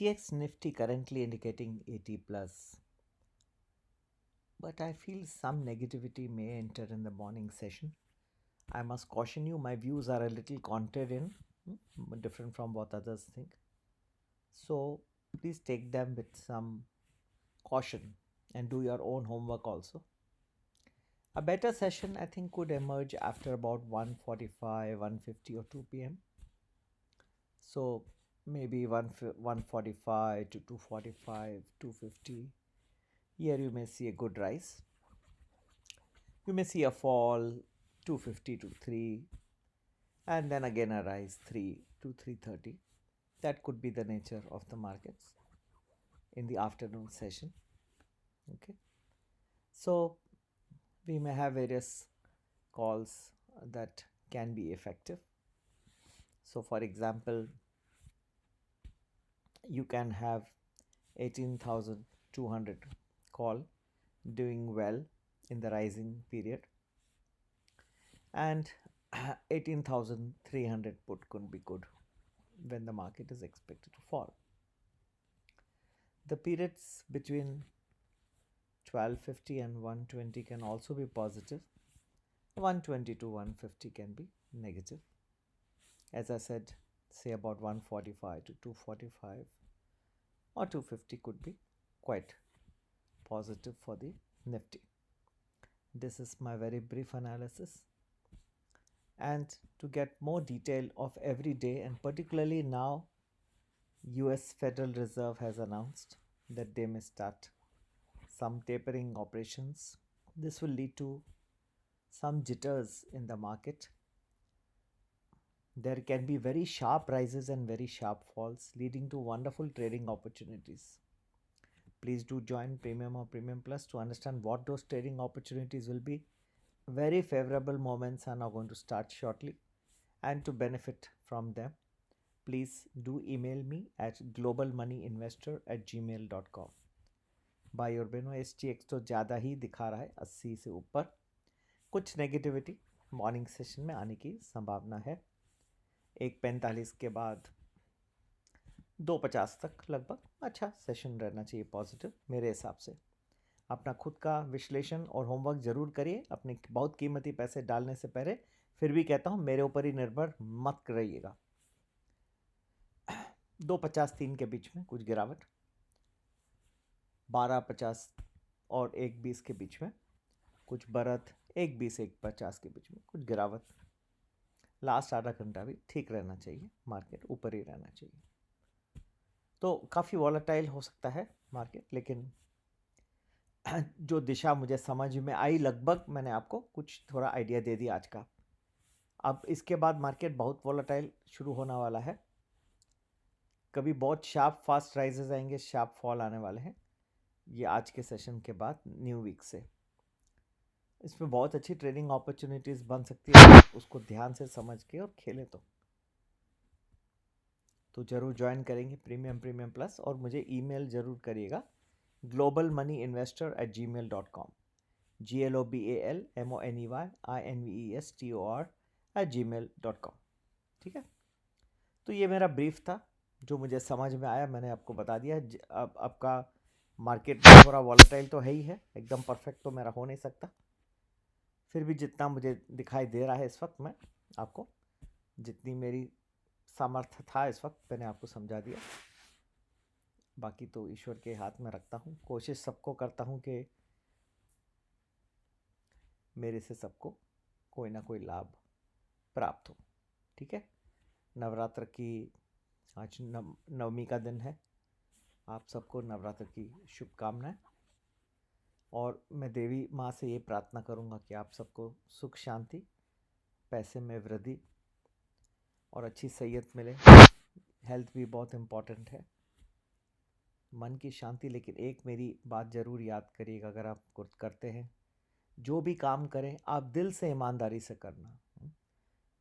SGX Nifty currently indicating 80 plus, but I feel some negativity may enter in the morning session. I must caution you, my views are a little contrarian, different from what others think. So please take them with some caution and do your own homework also. A better session I think could emerge after about 1:45, 1:50 or 2 p.m. So maybe 1:45 to 2:45, 2:50. Here you may see a good rise. You may see a fall 2:50 to 3 and then again a rise 3 to 3:30. That could be the nature of the markets in the afternoon session. Okay. So we may have various calls that can be effective. So for example, you can have 18,200 call doing well in the rising period, and 18,300 put could be good when the market is expected to fall. The periods between 1250 and 120 can also be positive. 120 to 150 can be negative. As I said, say about 145 to 245 or 250 could be quite positive for the Nifty. This is my very brief analysis. And to get more detail of every day, and particularly now, US Federal Reserve has announced that they may start some tapering operations. This will lead to some jitters in the market. There can be very sharp rises and very sharp falls, leading to wonderful trading opportunities. Please do join Premium or Premium Plus to understand what those trading opportunities will be. Very favorable moments are now going to start shortly, and to benefit from them, please do email me at globalmoneyinvestor@gmail.com. भाई और बहनों, SGX तो ज़्यादा ही दिखा रहा है 80 से ऊपर. कुछ नेगेटिविटी मॉर्निंग सेशन में आने की संभावना है. 1:45 के बाद 2:50 तक लगभग अच्छा सेशन रहना चाहिए पॉजिटिव मेरे हिसाब से. अपना खुद का विश्लेषण और होमवर्क ज़रूर करिए. अपने बहुत कीमती पैसे डालने से पहले फिर भी कहता हूँ, मेरे ऊपर ही निर्भर मत रहिएगा. 2:50-3 के बीच में कुछ गिरावट, 12:50 और 1:20 के बीच में कुछ बढ़त, 1:20-1:50 के बीच में कुछ गिरावट. लास्ट आधा घंटा भी ठीक रहना चाहिए, मार्केट ऊपर ही रहना चाहिए. तो काफ़ी वॉलेटाइल हो सकता है मार्केट, लेकिन जो दिशा मुझे समझ में आई लगभग मैंने आपको कुछ थोड़ा आइडिया दे दिया आज का. अब इसके बाद मार्केट बहुत वॉलेटाइल शुरू होने वाला है. कभी बहुत शार्प फास्ट राइजेस आएंगे, शार्प फॉल आने वाले हैं. ये आज के सेशन के बाद न्यू वीक से इसमें बहुत अच्छी ट्रेडिंग अपॉर्चुनिटीज़ बन सकती है. उसको ध्यान से समझ के और खेलें तो ज़रूर ज्वाइन करेंगे प्रीमियम प्लस, और मुझे ईमेल ज़रूर करिएगा globalmoneyinvestor@gmail.com. globalmoneyinvestor@gmail.com. ठीक है. तो ये मेरा ब्रीफ था, जो मुझे समझ में आया मैंने आपको बता दिया. अब आपका मार्केट में थोड़ा वॉलेटाइल तो है ही है, एकदम परफेक्ट तो मेरा हो नहीं सकता. फिर भी जितना मुझे दिखाई दे रहा है इस वक्त, मैं आपको जितनी मेरी सामर्थ्य था इस वक्त मैंने आपको समझा दिया. बाकी तो ईश्वर के हाथ में रखता हूँ. कोशिश सबको करता हूँ कि मेरे से सबको कोई ना कोई लाभ प्राप्त हो. ठीक है. नवरात्र की आज नवमी का दिन है. आप सबको नवरात्र की शुभकामनाएं, और मैं देवी माँ से ये प्रार्थना करूँगा कि आप सबको सुख शांति, पैसे में वृद्धि और अच्छी सेहत मिले. हेल्थ भी बहुत इम्पॉर्टेंट है, मन की शांति. लेकिन एक मेरी बात ज़रूर याद करिएगा, अगर आप कुछ करते हैं, जो भी काम करें, आप दिल से ईमानदारी से करना.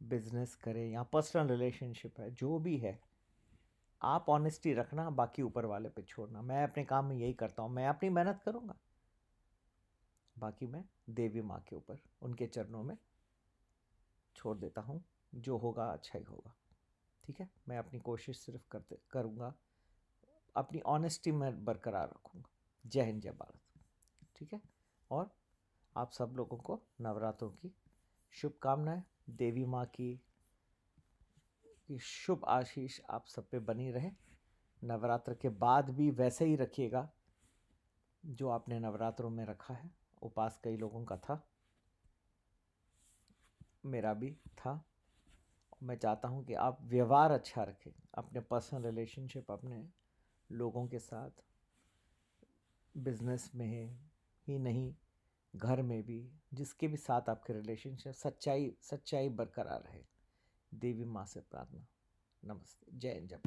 बिजनेस करें या पर्सनल रिलेशनशिप है, जो भी है, आप ऑनेस्टी रखना, बाकी ऊपर वाले पे छोड़ना. मैं अपने काम में यही करता हूँ. मैं अपनी मेहनत करूँगा, बाकी मैं देवी माँ के ऊपर, उनके चरणों में छोड़ देता हूँ. जो होगा अच्छा ही होगा. ठीक है. मैं अपनी कोशिश सिर्फ करूँगा अपनी ऑनेस्टी में बरकरार रखूँगा। जय हिंद, जय भारत। ठीक है। और आप सब लोगों को नवरात्रों की शुभकामनाएं। देवी माँ की शुभ आशीष आप सब पे बनी रहे। नवरात्र के बाद भी वैसे ही रखिएगा जो आपने नवरात्रों में रखा है। उपवास कई लोगों का था, मेरा भी था। मैं चाहता हूँ कि आप व्यवहार अच्छा रखें, अपने पर्सनल रिलेशनशिप अपने लोगों के साथ, बिजनेस में ही नहीं, घर में भी, जिसके भी साथ आपके रिलेशनशिप सच्चाई बरकरार रहे। देवी माँ से प्रार्थना। नमस्ते। जय हिंद, जय भारत।